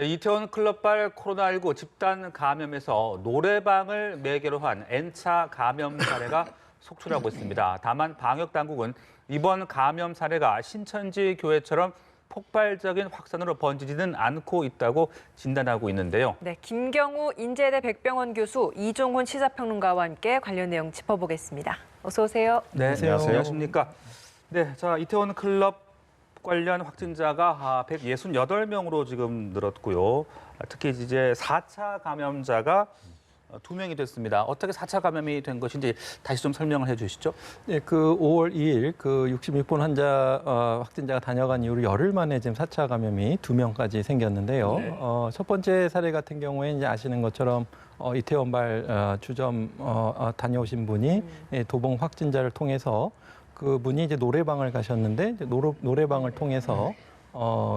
네, 이태원 클럽발 코로나19 집단 감염에서 노래방을 매개로 한 N차 감염 사례가 속출하고 있습니다. 다만 방역 당국은 이번 감염 사례가 신천지 교회처럼 폭발적인 확산으로 번지지는 않고 있다고 진단하고 있는데요. 네, 김경우 인제대 백병원 교수, 이종훈 시사평론가와 함께 관련 내용 짚어보겠습니다. 어서 오세요. 네, 안녕하세요. 안녕하십니까. 네, 자 이태원 클럽 관련 확진자가 168명으로 지금 늘었고요. 특히 이제 4차 감염자가 2명이 됐습니다. 어떻게 4차 감염이 된 것인지 다시 좀 설명을 해주시죠. 네, 그 5월 2일 그 66번 환자 확진자가 다녀간 이후로 열흘 만에 지금 4차 감염이 2명까지 생겼는데요. 네. 첫 번째 사례 같은 경우에 이제 아시는 것처럼 이태원발 주점 다녀오신 분이 도봉 확진자를 통해서 그분이 이제 노래방을 가셨는데 이제 노래방을 통해서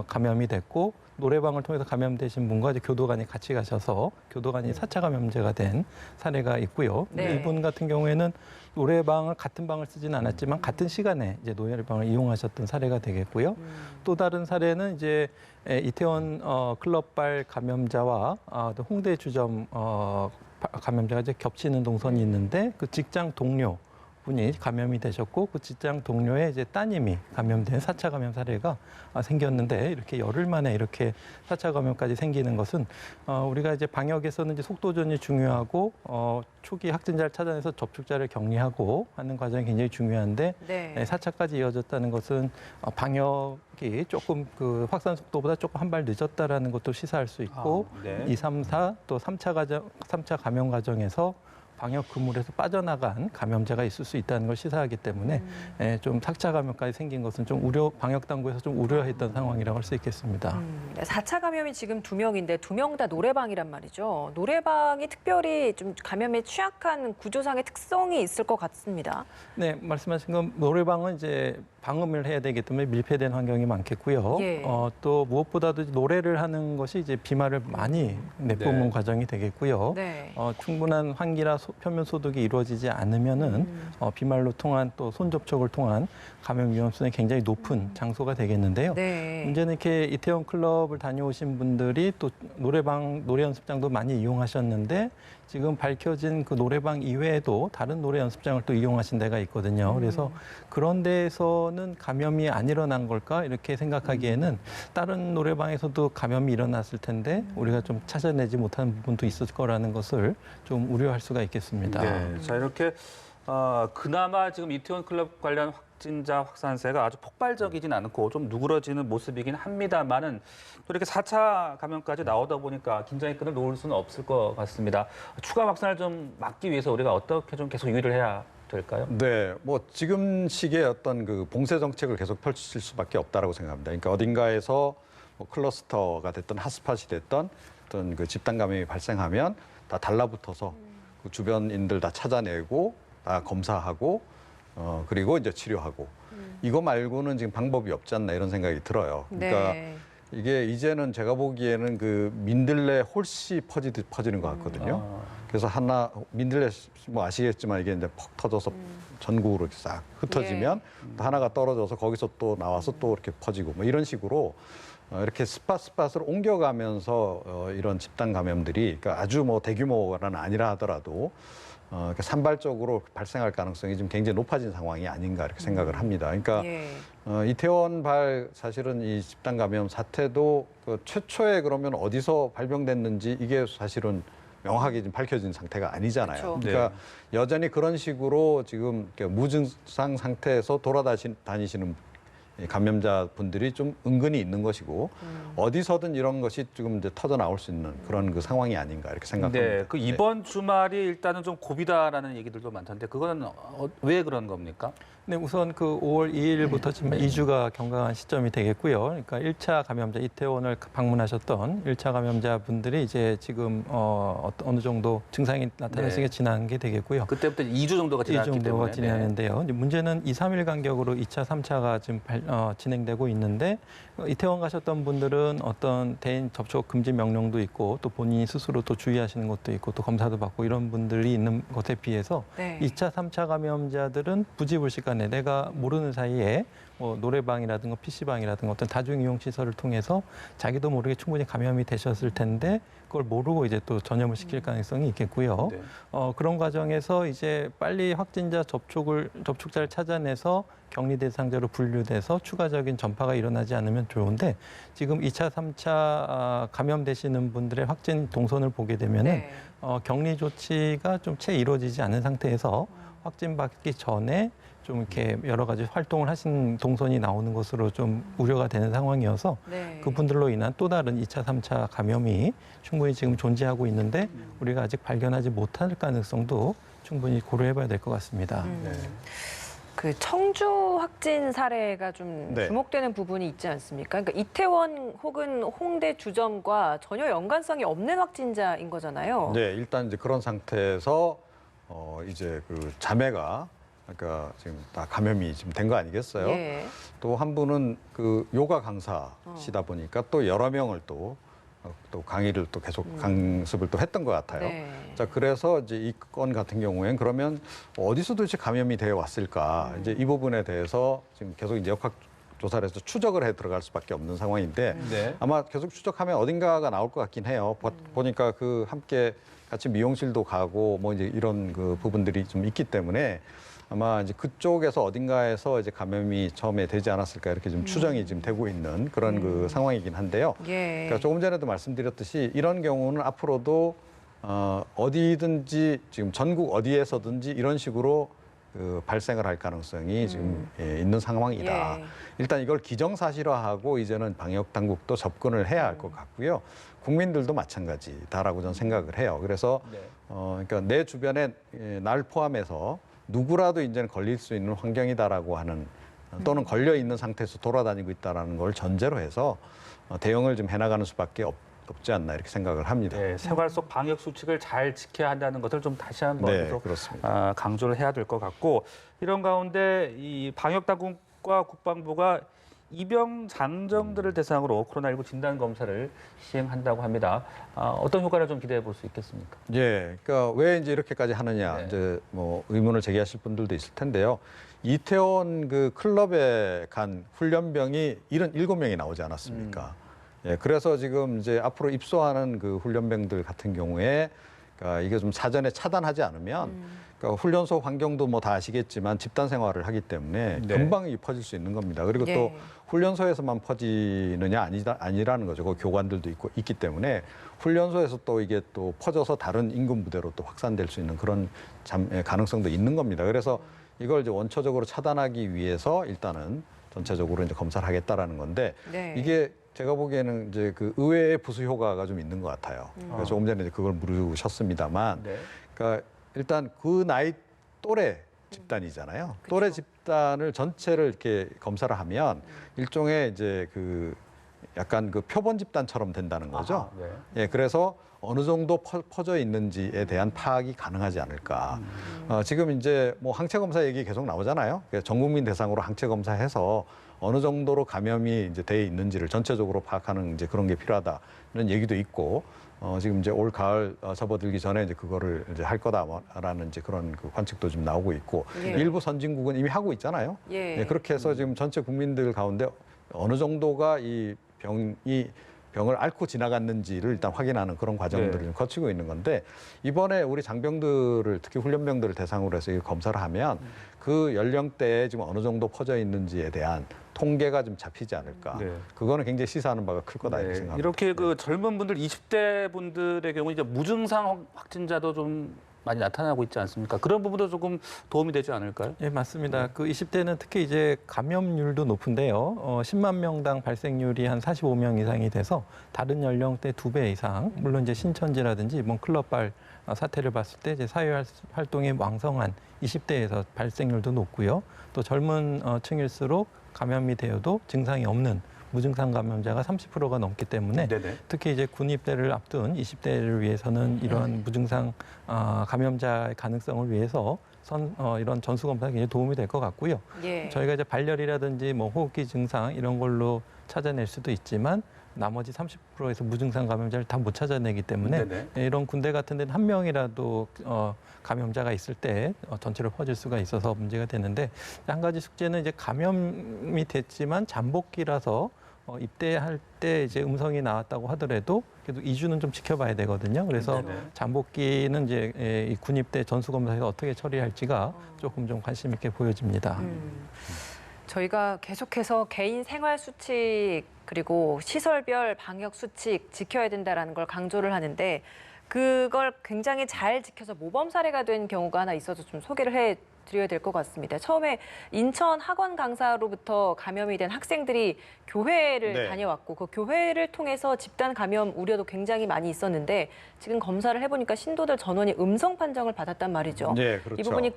감염이 됐고 노래방을 통해서 감염되신 분과 이제 교도관이 같이 가셔서 교도관이 4차 감염자가 된 사례가 있고요. 네. 이분 같은 경우에는 노래방을 같은 방을 쓰지는 않았지만 같은 시간에 이제 노래방을 이용하셨던 사례가 되겠고요. 또 다른 사례는 이제 이태원 클럽발 감염자와 또 홍대 주점 감염자가 이제 겹치는 동선이 있는데 그 직장 동료 분이 감염이 되셨고 그 직장 동료의 이제 따님이 감염된 4차 감염 사례가 생겼는데 이렇게 열흘 만에 이렇게 4차 감염까지 생기는 것은 우리가 이제 방역에서는 이제 속도전이 중요하고 초기 확진자를 찾아내서 접촉자를 격리하고 하는 과정이 굉장히 중요한데 네. 4차까지 이어졌다는 것은 방역이 조금 그 확산 속도보다 조금 한 발 늦었다라는 것도 시사할 수 있고 네. 2, 3, 4 또 3차 감염 과정에서 방역 그물에서 빠져나간 감염자가 있을 수 있다는 걸 시사하기 때문에 좀 4차 감염까지 생긴 것은 좀 방역 당국에서 좀 우려했던 상황이라고 할 수 있겠습니다. 4차 감염이 지금 2명인데 2명 다 노래방이란 말이죠. 노래방이 특별히 좀 감염에 취약한 구조상의 특성이 있을 것 같습니다. 네, 말씀하신 건 노래방은 이제 방음을 해야 되기 때문에 밀폐된 환경이 많겠고요. 예. 또 무엇보다도 노래를 하는 것이 이제 비말을 많이 내뿜는 네. 과정이 되겠고요. 네. 충분한 환기나 표면 소독이 이루어지지 않으면은 비말로 통한 또 손 접촉을 통한 감염 위험성이 굉장히 높은 장소가 되겠는데요. 네. 문제는 이렇게 이태원 클럽을 다녀오신 분들이 또 노래 연습장도 많이 이용하셨는데 지금 밝혀진 그 노래방 이외에도 다른 노래 연습장을 또 이용하신 데가 있거든요. 그래서 그런 데에서는 감염이 안 일어난 걸까 이렇게 생각하기에는 다른 노래방에서도 감염이 일어났을 텐데 우리가 좀 찾아내지 못한 부분도 있을 거라는 것을 좀 우려할 수가 있겠습니다. 네, 자 이렇게 그나마 지금 이태원 클럽 관련 확진자 확산세가 아주 폭발적이진 않고 좀 누그러지는 모습이긴 합니다만은 또 이렇게 4차 감염까지 나오다 보니까 긴장의 끈을 놓을 수는 없을 것 같습니다. 추가 확산을 좀 막기 위해서 우리가 어떻게 좀 계속 유의를 해야 될까요? 네, 뭐 지금 시기에 어떤 그 봉쇄 정책을 계속 펼칠 수밖에 없다라고 생각합니다. 그러니까 어딘가에서 뭐 클러스터가 됐던 핫스팟이 됐던 어떤 그 집단 감염이 발생하면 다 달라붙어서 그 주변인들 다 찾아내고 다 검사하고 그리고 이제 치료하고 이거 말고는 지금 방법이 없지 않나 이런 생각이 들어요. 그러니까 네. 이게 이제는 제가 보기에는 그 민들레 홀씨 퍼지듯 퍼지는 것 같거든요. 그래서 하나 민들레 뭐 아시겠지만 이게 이제 퍽 터져서 전국으로 싹 흩어지면 또 하나가 떨어져서 거기서 또 나와서 또 이렇게 퍼지고 뭐 이런 식으로 이렇게 스팟을 옮겨가면서 이런 집단 감염들이 그러니까 아주 뭐 대규모는 아니라 하더라도 그러니까 산발적으로 발생할 가능성이 좀 굉장히 높아진 상황이 아닌가 이렇게 생각을 합니다. 그러니까 예. 이태원발 사실은 이 집단 감염 사태도 그 최초에 그러면 어디서 발병됐는지 이게 사실은 명확하게 좀 밝혀진 상태가 아니잖아요. 그렇죠. 그러니까 여전히 그런 식으로 지금 무증상 상태에서 돌아다니시는 감염자 분들이 좀 은근히 있는 것이고 어디서든 이런 것이 지금 이제 터져 나올 수 있는 그런 그 상황이 아닌가 이렇게 생각합니다. 네, 그 이번 주말이 일단은 좀 고비다라는 얘기들도 많던데 그거는 왜 그런 겁니까? 네, 우선 그 5월 2일부터 지금 2주가 경과한 시점이 되겠고요. 그러니까 1차 감염자 이태원을 방문하셨던 1차 감염자 분들이 이제 지금 어느 정도 증상이 나타나시게 지난 게 되겠고요. 그때부터 2주 정도가 2주 지났기 정도가 때문에. 지나는데요. 이제 문제는 2, 3일 간격으로 2차, 3차가 지금 진행되고 있는데 이태원 가셨던 분들은 어떤 대인 접촉 금지 명령도 있고 또 본인이 스스로 또 주의하시는 것도 있고 또 검사도 받고 이런 분들이 있는 것에 비해서 네. 2차, 3차 감염자들은 부지불식간에 내가 모르는 사이에 뭐 노래방이라든가 PC방이라든가 어떤 다중이용 시설을 통해서 자기도 모르게 충분히 감염이 되셨을 텐데 그걸 모르고 이제 또 전염을 시킬 가능성이 있겠고요. 네. 그런 과정에서 이제 빨리 확진자 접촉자를 찾아내서 격리 대상자로 분류돼서 추가적인 전파가 일어나지 않으면 좋은데 지금 2차, 3차 감염되시는 분들의 확진 동선을 보게 되면은 네. 격리 조치가 좀 채 이루어지지 않은 상태에서 확진받기 전에 좀 이렇게 여러 가지 활동을 하신 동선이 나오는 것으로 좀 우려가 되는 상황이어서 네. 그분들로 인한 또 다른 2차, 3차 감염이 충분히 지금 존재하고 있는데 우리가 아직 발견하지 못할 가능성도 충분히 고려해봐야 될 것 같습니다. 네. 그 청주 확진 사례가 좀 네. 주목되는 부분이 있지 않습니까? 그러니까 이태원 혹은 홍대 주점과 전혀 연관성이 없는 확진자인 거잖아요. 네, 일단 이제 그런 상태에서 이제 그 자매가 그러니까 지금 다 감염이 지금 된 거 아니겠어요? 예. 또 한 분은 그 요가 강사시다 보니까 또 여러 명을 또 강의를 또 계속 강습을 또 했던 것 같아요. 네. 자, 그래서 이제 이 건 같은 경우엔 그러면 어디서 도대체 감염이 되어 왔을까? 이제 이 부분에 대해서 지금 계속 이제 역학 조사를 해서 추적을 해 들어갈 수밖에 없는 상황인데 네. 아마 계속 추적하면 어딘가가 나올 것 같긴 해요. 보니까 그 함께 같이 미용실도 가고 뭐 이제 이런 그 부분들이 좀 있기 때문에 아마 이제 그쪽에서 어딘가에서 이제 감염이 처음에 되지 않았을까 이렇게 좀 추정이 지금 되고 있는 그런 그 상황이긴 한데요. 예. 그러니까 조금 전에도 말씀드렸듯이 이런 경우는 앞으로도 어디든지 지금 전국 어디에서든지 이런 식으로 그 발생을 할 가능성이 지금 있는 상황이다. 예. 일단 이걸 기정사실화하고 이제는 방역 당국도 접근을 해야 할 것 같고요. 국민들도 마찬가지다라고 저는 생각을 해요. 그래서 네. 그러니까 내 주변에 날 포함해서 누구라도 이제는 걸릴 수 있는 환경이다라고 하는 또는 걸려 있는 상태에서 돌아다니고 있다라는 걸 전제로 해서 대응을 좀 해나가는 수밖에 없지 않나 이렇게 생각을 합니다. 네, 생활 속 방역 수칙을 잘 지켜야 한다는 것을 좀 다시 한번 네, 또, 그렇습니다. 강조를 해야 될 것 같고 이런 가운데 이 방역 당국과 국방부가 입영 장정들을 대상으로 코로나19 진단 검사를 시행한다고 합니다. 어떤 효과를 좀 기대해 볼 수 있겠습니까? 예, 그러니까 왜 이제 이렇게까지 하느냐 네. 이제 뭐 의문을 제기하실 분들도 있을 텐데요. 이태원 그 클럽에 간 훈련병이 77명이 나오지 않았습니까? 예, 그래서 지금 이제 앞으로 입소하는 그 훈련병들 같은 경우에 그러니까 이게 좀 사전에 차단하지 않으면 그러니까 훈련소 환경도 뭐 다 아시겠지만 집단 생활을 하기 때문에 네. 금방 퍼질 수 있는 겁니다. 그리고 예. 또 훈련소에서만 퍼지느냐 아니라는 거죠. 그 교관들도 있기 때문에 훈련소에서 또 이게 또 퍼져서 다른 인근 부대로 또 확산될 수 있는 그런 가능성도 있는 겁니다. 그래서 이걸 이제 원초적으로 차단하기 위해서 일단은 전체적으로 이제 검사를 하겠다라는 건데 네. 이게 제가 보기에는 이제 그 의외의 부수 효과가 좀 있는 것 같아요. 그래서 조금 전에 이제 그걸 물으셨습니다만, 네. 그러니까 일단 그 나이 또래 집단이잖아요. 또래 집단을 전체를 이렇게 검사를 하면 일종의 이제 그 약간 그 표본 집단처럼 된다는 거죠. 아하, 네. 예, 그래서 어느 정도 퍼져 있는지에 대한 파악이 가능하지 않을까. 지금 이제 뭐 항체 검사 얘기 계속 나오잖아요. 전 국민 대상으로 항체 검사해서 어느 정도로 감염이 이제 돼 있는지를 전체적으로 파악하는 이제 그런 게 필요하다는 얘기도 있고, 지금 이제 올 가을 접어들기 전에 이제 그거를 이제 할 거다라는 이제 그런 그 관측도 좀 나오고 있고, 예. 일부 선진국은 이미 하고 있잖아요. 예. 예, 그렇게 해서 지금 전체 국민들 가운데 어느 정도가 이 병을 앓고 지나갔는지를 일단 확인하는 그런 과정들을 네. 좀 거치고 있는 건데 이번에 우리 장병들을 특히 훈련병들을 대상으로 해서 이 검사를 하면 그 연령대에 지금 어느 정도 퍼져 있는지에 대한 통계가 좀 잡히지 않을까. 네. 그거는 굉장히 시사하는 바가 클 거다 이렇게 네, 생각합니다. 이렇게 그 젊은 분들 20대 분들의 경우 이제 무증상 확진자도 좀 많이 나타나고 있지 않습니까? 그런 부분도 조금 도움이 되지 않을까요? 예, 맞습니다. 그 20대는 특히 이제 감염률도 높은데요. 10만 명당 발생률이 한 45명 이상이 돼서 다른 연령대 2배 이상, 물론 이제 신천지라든지 이번 클럽발 사태를 봤을 때 이제 사회 활동이 왕성한 20대에서 발생률도 높고요. 또 젊은 층일수록 감염이 되어도 증상이 없는 무증상 감염자가 30%가 넘기 때문에 네네. 특히 이제 군 입대를 앞둔 20대를 위해서는 이러한 무증상 감염자의 가능성을 위해서 이런 전수 검사가 굉장히 도움이 될 것 같고요. 예. 저희가 이제 발열이라든지 뭐 호흡기 증상 이런 걸로 찾아낼 수도 있지만 나머지 30%에서 무증상 감염자를 다 못 찾아내기 때문에 네네. 이런 군대 같은 데는 한 명이라도 감염자가 있을 때 전체로 퍼질 수가 있어서 문제가 되는데 한 가지 숙제는 이제 감염이 됐지만 잠복기라서 입대할 때 이제 음성이 나왔다고 하더라도 그래도 2주는 좀 지켜봐야 되거든요. 그래서 네네. 잠복기는 이제 이 군입대 전수검사에서 어떻게 처리할지가 조금 좀 관심 있게 보여집니다. 저희가 계속해서 개인 생활 수칙 그리고 시설별 방역 수칙 지켜야 된다라는 걸 강조를 하는데 그걸 굉장히 잘 지켜서 모범 사례가 된 경우가 하나 있어서 좀 소개를 해드려야 될 것 같습니다. 처음에 인천 학원 강사로부터 감염이 된 학생들이 교회를 네. 다녀왔고 그 교회를 통해서 집단 감염 우려도 굉장히 많이 있었는데 지금 검사를 해보니까 신도들 전원이 음성 판정을 받았단 말이죠. 네, 그렇죠. 이 부분이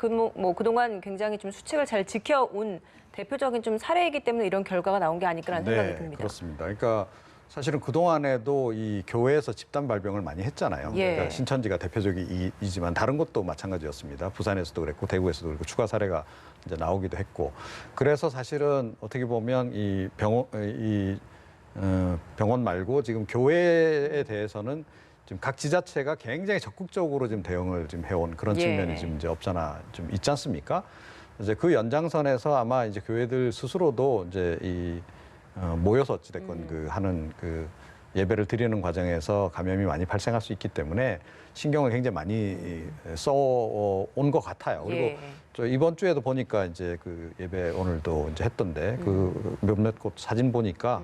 그동안 굉장히 좀 수칙을 잘 지켜온 대표적인 좀 사례이기 때문에 이런 결과가 나온 게 아닐까라는 생각이 듭니다. 그렇습니다. 그러니까 사실은 그동안에도 이 교회에서 집단 발병을 많이 했잖아요. 예. 그러니까 신천지가 대표적이지만 다른 곳도 마찬가지였습니다. 부산에서도 그랬고 대구에서도 그랬고 추가 사례가 이제 나오기도 했고. 그래서 사실은 어떻게 보면 이 병원 말고 지금 교회에 대해서는 지금 각 지자체가 굉장히 적극적으로 지금 대응을 지금 해온 그런 예. 측면이 지금 이제 없잖아 좀 있지 않습니까? 이제 그 연장선에서 아마 이제 교회들 스스로도 이제 모여서 어찌됐건 그 하는 그 예배를 드리는 과정에서 감염이 많이 발생할 수 있기 때문에 신경을 굉장히 많이 써온 것 같아요. 그리고 예. 저 이번 주에도 보니까 이제 그 예배 오늘도 이제 했던데 그 몇몇 곳 사진 보니까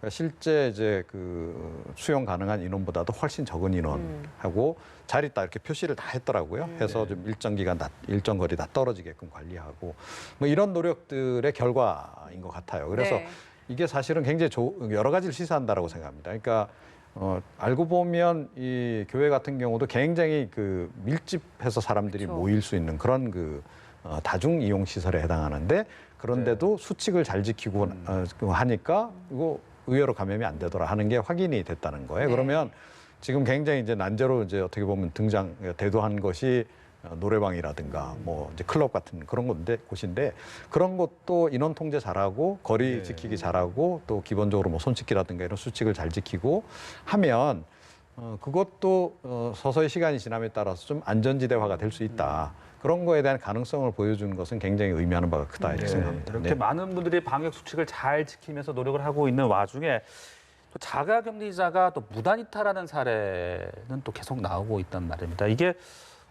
실제 이제 그 수용 가능한 인원보다도 훨씬 적은 인원하고 자리 딱 이렇게 표시를 다 했더라고요. 해서 좀 일정 기간 일정 거리 다 떨어지게끔 관리하고 뭐 이런 노력들의 결과인 것 같아요. 그래서 네. 이게 사실은 굉장히 여러 가지를 시사한다라고 생각합니다. 그러니까 알고 보면 이 교회 같은 경우도 굉장히 그 밀집해서 사람들이 그렇죠. 모일 수 있는 그런 그 다중 이용 시설에 해당하는데 그런데도 수칙을 잘 지키고 하니까 이거 의외로 감염이 안 되더라 하는 게 확인이 됐다는 거예요. 네. 그러면 지금 굉장히 이제 난제로 이제 어떻게 보면 대두한 것이 노래방이라든가 뭐 이제 클럽 같은 그런 곳인데 그런 것도 인원 통제 잘하고 거리 지키기 잘하고 또 기본적으로 뭐 손 씻기라든가 이런 수칙을 잘 지키고 하면 그것도 서서히 시간이 지남에 따라서 좀 안전지대화가 될 수 있다. 그런 거에 대한 가능성을 보여주는 것은 굉장히 의미하는 바가 크다 이렇게 생각합니다. 이렇게 네. 많은 분들이 방역 수칙을 잘 지키면서 노력을 하고 있는 와중에 또 자가격리자가 또 무단 이탈하는 사례는 또 계속 나오고 있단 말입니다. 이게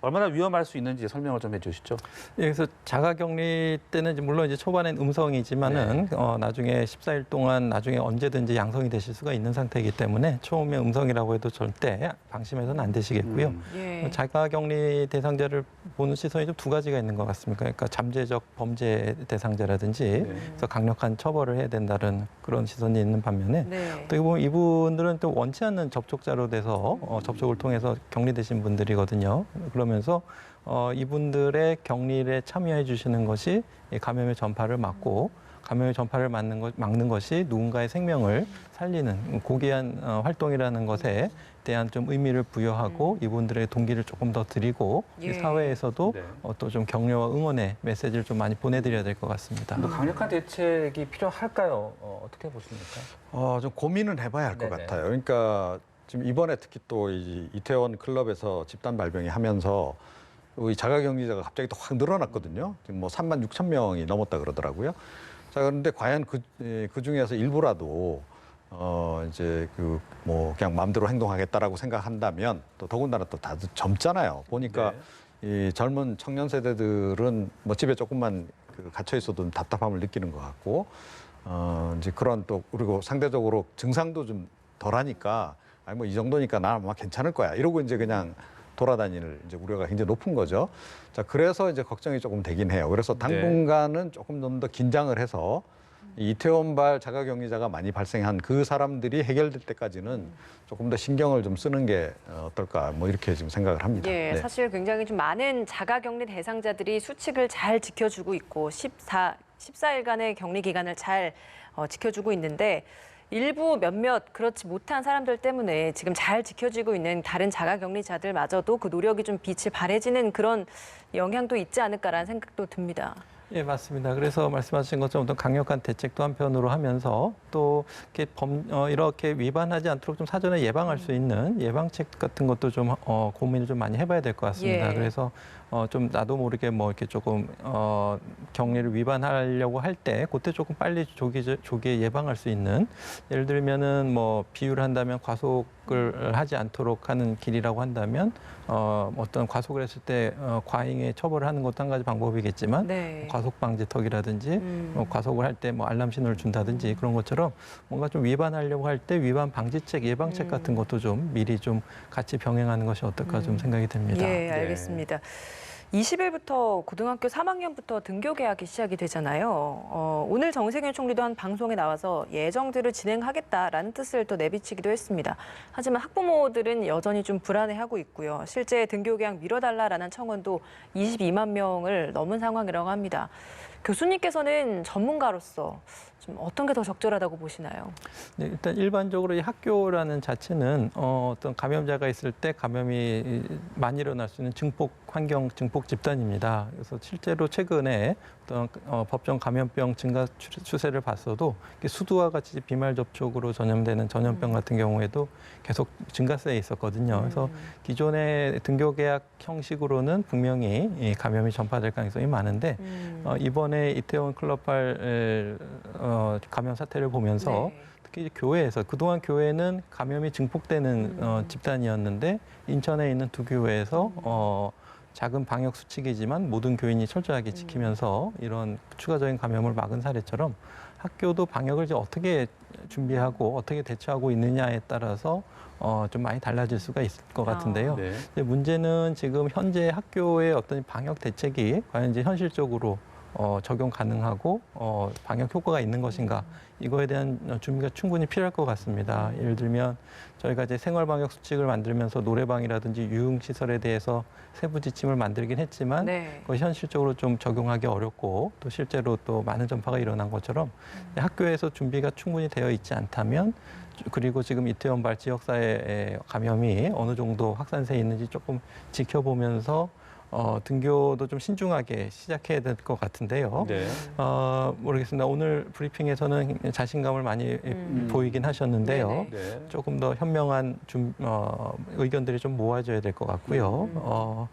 얼마나 위험할 수 있는지 설명을 좀 해주시죠. 예, 그래서 자가격리 때는 이제 물론 이제 초반엔 음성이지만은 나중에 14일 동안 나중에 언제든지 양성이 되실 수가 있는 상태이기 때문에 처음에 음성이라고 해도 절대 방심해서는 안 되시겠고요. 예. 자가격리 대상자를 보는 시선이 좀 두 가지가 있는 것 같습니다. 그러니까 잠재적 범죄 대상자라든지 그래서 강력한 처벌을 해야 된다는 그런 시선이 있는 반면에 네. 어떻게 보면 이분들은 또 원치 않는 접촉자로 돼서 접촉을 통해서 격리되신 분들이거든요. 그러면서 이분들의 격리에 참여해 주시는 것이 이 감염의 전파를 막고 감염의 전파를 막는 것이 누군가의 생명을 살리는 고귀한 활동이라는 것에 대한 좀 의미를 부여하고 이분들의 동기를 조금 더 드리고 예. 이 사회에서도 네. 또 좀 격려와 응원의 메시지를 좀 많이 보내드려야 될 것 같습니다. 또 강력한 대책이 필요할까요? 어떻게 보십니까? 좀 고민은 해봐야 할 것 네네. 같아요. 그러니까 지금 이번에 특히 또 이 이태원 클럽에서 집단 발병이 하면서 이 자가격리자가 갑자기 또 확 늘어났거든요. 지금 뭐 3만 6천 명이 넘었다 그러더라고요. 자, 그런데 과연 그 중에서 일부라도 이제 그 뭐 그냥 마음대로 행동하겠다라고 생각한다면 또 더군다나 또 다들 젊잖아요. 보니까 이 젊은 청년 세대들은 뭐 집에 조금만 갇혀 있어도 답답함을 느끼는 것 같고 이제 그런 또 그리고 상대적으로 증상도 좀 덜하니까 아니 뭐 이 정도니까 나 아마 괜찮을 거야 이러고 이제 그냥 돌아다니는 이제 우려가 굉장히 높은 거죠. 자, 그래서 이제 걱정이 조금 되긴 해요. 그래서 당분간은 조금 더 긴장을 해서 이 이태원발 자가격리자가 많이 발생한 그 사람들이 해결될 때까지는 조금 더 신경을 좀 쓰는 게 어떨까 뭐 이렇게 지금 생각을 합니다. 예, 네. 사실 굉장히 좀 많은 자가격리 대상자들이 수칙을 잘 지켜주고 있고 14일간의 격리 기간을 잘 지켜주고 있는데 일부 몇몇 그렇지 못한 사람들 때문에 지금 잘 지켜지고 있는 다른 자가격리자들마저도 그 노력이 좀 빛을 발해지는 그런 영향도 있지 않을까라는 생각도 듭니다. 예, 맞습니다. 그래서 말씀하신 것처럼 어떤 강력한 대책도 한편으로 하면서 또 이렇게 이렇게 위반하지 않도록 좀 사전에 예방할 수 있는 예방책 같은 것도 좀 고민을 좀 많이 해봐야 될 것 같습니다. 예. 그래서 좀 나도 모르게 뭐 이렇게 조금 격리를 위반하려고 할 때 그때 조금 빨리 조기에 예방할 수 있는 예를 들면은 뭐 비유를 한다면 과속을 하지 않도록 하는 길이라고 한다면 어떤 과속을 했을 때 과잉의 처벌을 하는 것도 한 가지 방법이겠지만 네. 과속 방지턱이라든지 과속을 할 때 뭐 알람 신호를 준다든지 그런 것처럼 뭔가 좀 위반하려고 할 때 위반 방지책, 예방책 같은 것도 좀 미리 좀 같이 병행하는 것이 어떨까 좀 생각이 듭니다. 예, 알겠습니다. 20일부터 고등학교 3학년부터 등교 개학이 시작이 되잖아요. 오늘 정세균 총리도 한 방송에 나와서 예정대로 진행하겠다라는 뜻을 또 내비치기도 했습니다. 하지만 학부모들은 여전히 좀 불안해하고 있고요. 실제 등교 개학 미뤄달라라는 청원도 22만 명을 넘은 상황이라고 합니다. 교수님께서는 전문가로서 좀 어떤 게 더 적절하다고 보시나요? 네, 일단 일반적으로 이 학교라는 자체는 어떤 감염자가 있을 때 감염이 많이 일어날 수 있는 증폭 환경, 증폭 집단입니다. 그래서 실제로 최근에 어떤 법정 감염병 증가 추세를 봤어도 수두와 같이 비말 접촉으로 전염되는 전염병 같은 경우에도 계속 증가세에 있었거든요. 그래서 기존의 등교 계약 형식으로는 분명히 이 감염이 전파될 가능성이 많은데 이번에 이태원 클럽발 감염 사태를 보면서 네. 특히 교회에서 그동안 교회는 감염이 증폭되는 집단이었는데 인천에 있는 두 교회에서 작은 방역 수칙이지만 모든 교인이 철저하게 지키면서 이런 추가적인 감염을 막은 사례처럼 학교도 방역을 이제 어떻게 준비하고 어떻게 대처하고 있느냐에 따라서 좀 많이 달라질 수가 있을 것 같은데요. 네. 근데 문제는 지금 현재 학교의 어떤 방역 대책이 과연 이제 현실적으로 적용 가능하고 방역 효과가 있는 것인가 이거에 대한 준비가 충분히 필요할 것 같습니다. 예를 들면 저희가 이제 생활 방역 수칙을 만들면서 노래방이라든지 유흥 시설에 대해서 세부 지침을 만들긴 했지만 네. 그것이 현실적으로 좀 적용하기 어렵고 또 실제로 또 많은 전파가 일어난 것처럼 학교에서 준비가 충분히 되어 있지 않다면 그리고 지금 이태원발 지역사회 감염이 어느 정도 확산세에 있는지 조금 지켜보면서 등교도 좀 신중하게 시작해야 될 것 같은데요. 네. 모르겠습니다. 오늘 브리핑에서는 자신감을 많이 보이긴 하셨는데요. 네네. 네. 조금 더 현명한 의견들이 좀 모아져야 될 것 같고요.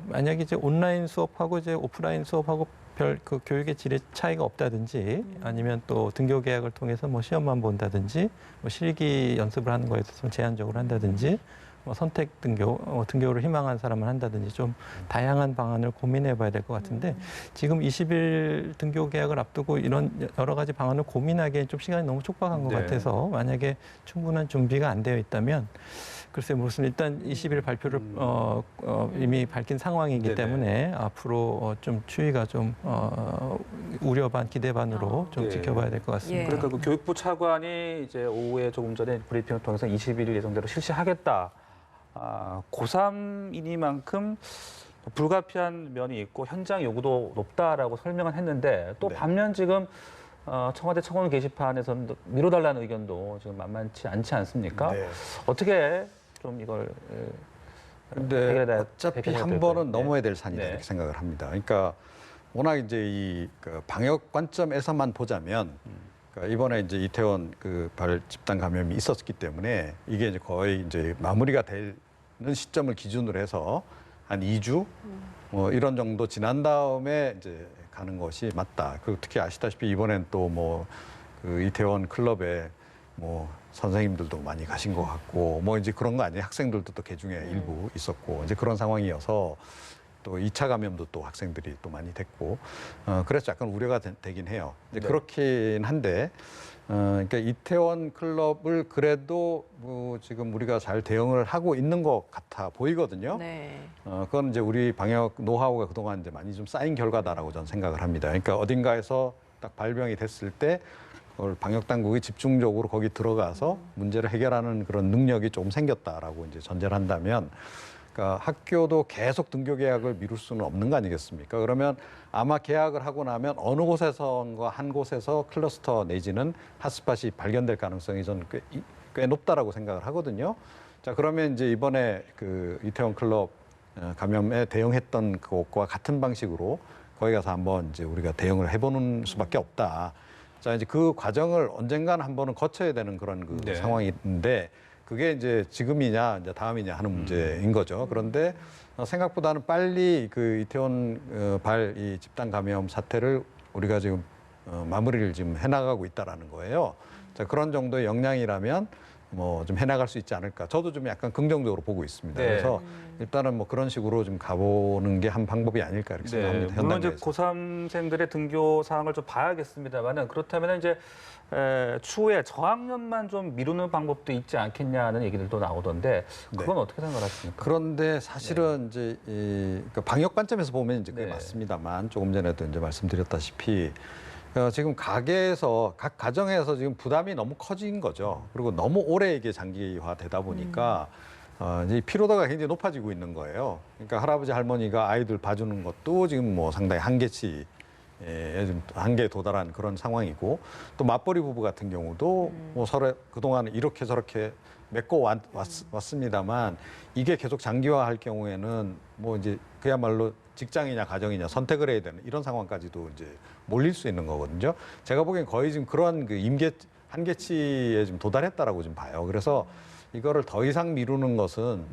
만약에 이제 온라인 수업하고 이제 오프라인 수업하고 별 그 교육의 질의 차이가 없다든지 아니면 또 등교 계약을 통해서 뭐 시험만 본다든지 뭐 실기 연습을 하는 거에 있어서 제한적으로 한다든지 뭐 선택 등교를 희망하는 사람을 한다든지 좀 다양한 방안을 고민해 봐야 될 것 같은데 지금 20일 등교 계약을 앞두고 이런 여러 가지 방안을 고민하기에 좀 시간이 너무 촉박한 것 네. 같아서 만약에 충분한 준비가 안 되어 있다면 글쎄 무슨 일단 20일 발표를 이미 밝힌 상황이기 네네. 때문에 앞으로 좀 추이가 좀 우려 반 기대 반으로 좀 네. 지켜봐야 될 것 같습니다. 예. 그러니까 그 교육부 차관이 이제 오후에 조금 전에 브리핑을 통해서 21일 예정대로 실시하겠다. 고3이니만큼 불가피한 면이 있고 현장 요구도 높다라고 설명을 했는데 또 네. 반면 지금 청와대 청원 게시판에서는 미뤄달라는 의견도 지금 만만치 않지 않습니까? 네. 어떻게 좀 이걸 근데 해결해야 어차피 될까요? 한 번은 네. 넘어야 될 산이다 네. 이렇게 생각을 합니다. 그러니까 워낙 이제 이 그 방역 관점에서만 보자면 그러니까 이번에 이제 이태원 그 발 집단 감염이 있었기 때문에 이게 이제 거의 이제 마무리가 되는 시점을 기준으로 해서 한 2주 뭐 이런 정도 지난 다음에 이제 가는 것이 맞다. 그리고 특히 아시다시피 이번엔 또 뭐 그 이태원 클럽에 뭐 선생님들도 많이 가신 것 같고 뭐 이제 그런 거 아니에요. 학생들도 또 개중에 일부 있었고 이제 그런 상황이어서 또 2차 감염도 또 학생들이 또 많이 됐고 그래서 약간 우려가 되긴 해요. 이제 네. 그렇긴 한데 그러니까 이태원 클럽을 그래도 뭐 지금 우리가 잘 대응을 하고 있는 것 같아 보이거든요. 네. 그건 이제 우리 방역 노하우가 그동안 이제 많이 좀 쌓인 결과다라고 저는 생각을 합니다. 그러니까 어딘가에서 딱 발병이 됐을 때 그걸 방역 당국이 집중적으로 거기 들어가서 문제를 해결하는 그런 능력이 조금 생겼다라고 이제 전제를 한다면 그러니까 학교도 계속 등교 계약을 미룰 수는 없는 거 아니겠습니까? 그러면 아마 계약을 하고 나면 어느 곳에선가 한 곳에서 클러스터 내지는 핫스팟이 발견될 가능성이 저는 꽤 높다라고 생각을 하거든요. 자, 그러면 이제 이번에 그 이태원 클럽 감염에 대응했던 그것과 같은 방식으로 거기 가서 한번 이제 우리가 대응을 해보는 수밖에 없다. 자, 이제 그 과정을 언젠간 한번은 거쳐야 되는 그런 그 네. 상황인데 그게 이제 지금이냐 이제 다음이냐 하는 문제인 거죠. 그런데 생각보다는 빨리 그 이태원 발 이 집단 감염 사태를 우리가 지금 마무리를 지금 해나가고 있다라는 거예요. 자, 그런 정도의 역량이라면 뭐 좀 해나갈 수 있지 않을까. 저도 좀 약간 긍정적으로 보고 있습니다. 네. 그래서 일단은 뭐 그런 식으로 좀 가보는 게 한 방법이 아닐까 이렇게 생각합니다. 물론 이제 현단계에서. 고3생들의 등교 사항을 좀 봐야겠습니다만은 그렇다면 이제 추후에 저학년만 좀 미루는 방법도 있지 않겠냐는 얘기들도 나오던데 그건 어떻게 생각하십니까? 그런데 사실은 이제 그러니까 방역 관점에서 보면 이제 그게 네. 맞습니다만 조금 전에도 이제 말씀드렸다시피 지금 가게에서 각 가정에서 지금 부담이 너무 커진 거죠. 그리고 너무 오래 이게 장기화되다 보니까 이제 피로도가 굉장히 높아지고 있는 거예요. 그러니까 할아버지 할머니가 아이들 봐주는 것도 지금 뭐 상당히 한계치. 좀 한계에 도달한 그런 상황이고 또 맞벌이 부부 같은 경우도 뭐 서로 그동안 이렇게 저렇게 맺고 왔습니다만 이게 계속 장기화할 경우에는 뭐 이제 그야말로 직장이냐 가정이냐 선택을 해야 되는 이런 상황까지도 이제 몰릴 수 있는 거거든요. 제가 보기엔 거의 지금 그런 그 한계치에 좀 도달했다라고 좀 봐요. 그래서 이거를 더 이상 미루는 것은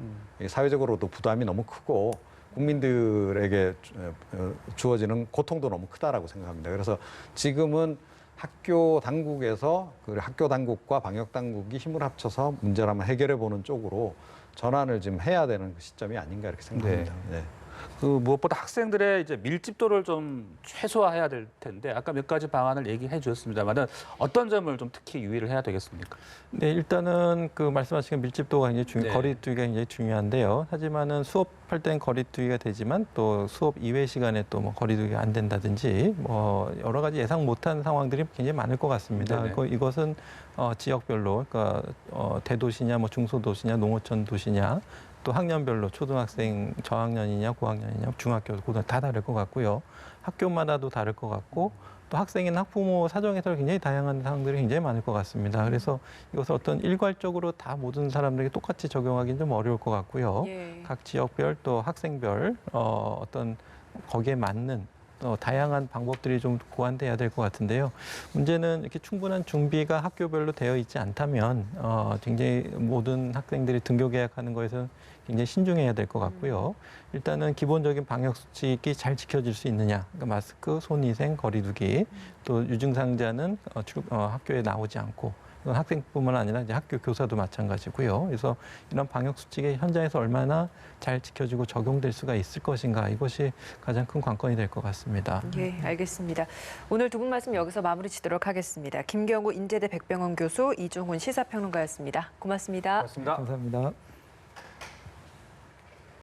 사회적으로도 부담이 너무 크고 국민들에게 주어지는 고통도 너무 크다라고 생각합니다. 그래서 지금은 학교 당국에서 그 학교 당국과 방역 당국이 힘을 합쳐서 문제를 한번 해결해 보는 쪽으로 전환을 지금 해야 되는 시점이 아닌가 이렇게 생각합니다. 네. 그 무엇보다 학생들의 이제 밀집도를 좀 최소화해야 될 텐데 아까 몇 가지 방안을 얘기해 주셨습니다만은 어떤 점을 좀 특히 유의를 해야 되겠습니까? 네, 일단은 그 말씀하신 밀집도가 굉장히 네. 거리두기가 굉장히 중요한데요. 하지만은 수업할 땐 거리두기가 되지만 또 수업 이외 시간에 또 뭐 거리두기가 안 된다든지 뭐 여러 가지 예상 못한 상황들이 굉장히 많을 것 같습니다. 네네. 이것은 지역별로 그러니까 대도시냐 뭐 중소도시냐 농어촌 도시냐 또 학년별로 초등학생 저학년이냐 고학년이냐 중학교 고등학교 다 다를 것 같고요. 학교마다도 다를 것 같고 또 학생이나 학부모 사정에 따라 굉장히 다양한 상황들이 굉장히 많을 것 같습니다. 그래서 이것을 어떤 일괄적으로 다 모든 사람들에게 똑같이 적용하기는 좀 어려울 것 같고요. 예. 각 지역별 또 학생별 어떤 거기에 맞는 다양한 방법들이 좀 고안돼야 될 것 같은데요. 문제는 이렇게 충분한 준비가 학교별로 되어 있지 않다면 굉장히 모든 학생들이 등교 계약하는 거에서 굉장히 신중해야 될 것 같고요. 일단은 기본적인 방역 수칙이 잘 지켜질 수 있느냐, 그러니까 마스크, 손위생, 거리두기, 또 유증상자는 학교에 나오지 않고. 이건 학생뿐만 아니라 이제 학교 교사도 마찬가지고요. 그래서 이런 방역 수칙이 현장에서 얼마나 잘 지켜지고 적용될 수가 있을 것인가 이것이 가장 큰 관건이 될 것 같습니다. 예, 알겠습니다. 오늘 두 분 말씀 여기서 마무리 짓도록 하겠습니다. 김경우 인제대 백병원 교수, 이종훈 시사평론가였습니다. 고맙습니다. 고맙습니다. 감사합니다.